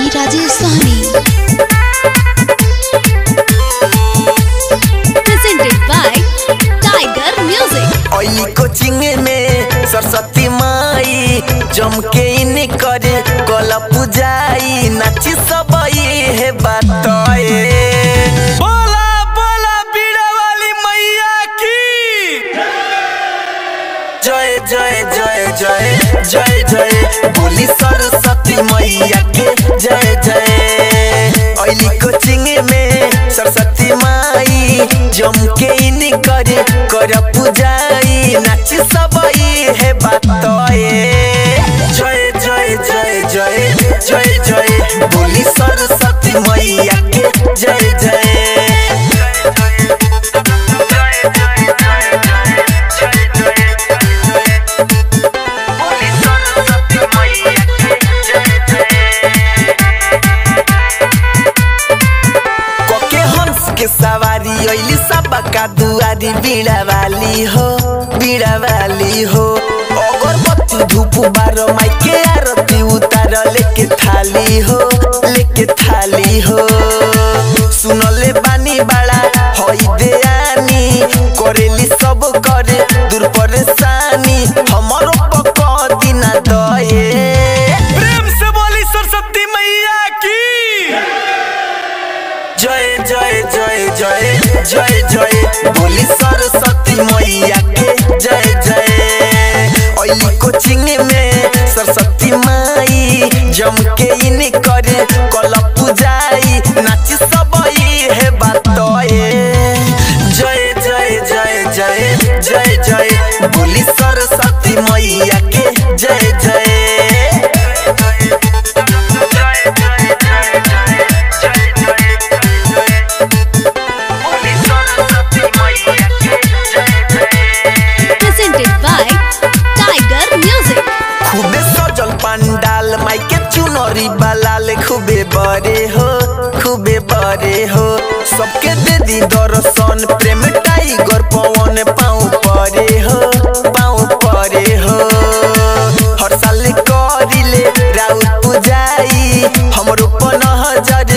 by Rajesh Sahni. Presented by Tiger Music. ओली coaching में सरस्वती माई जम के इन करे कल पूजाई नाची सब है बताए। बोला बोला बीड़ा वाली मैया की जय जय जय जय जय जय बोली सरस्वती मैया के जय जय। ओली कोचिंग में सरस्वती माई जम के इन करे कर पूजाई नाची सब है बताए। जय जय जय जय जय जय बोली सरस्वती मैया के जय जय। सवारी ओइली सबका दुआरी बीड़ा वाली हो अगरबत्ती धूप बार माइके आरती उतार लेके थाली हो सुनले बानी बड़ा होई देयानी करेली सब करे दूर परेशानी हमरो पका दिना दये। प्रेम से बोली सरस्वती मैया की जय जय जय जय जय जय बोली सरस्वती मैया के जय जय। ओली कोचिंग में सरस्वती माई जम के इन करे कल पूजाई नाची सब है बताए। जय जय जय जय जय जय बोली सरस्वती मैया के जय जय। पंडाल माइके चुनरी बलाल खूबे बड़े हो सबके दे दी दर्शन प्रेम टाइगर पवन पाँव परे हो हर साल करिले राउत पूजाई हमरो 5000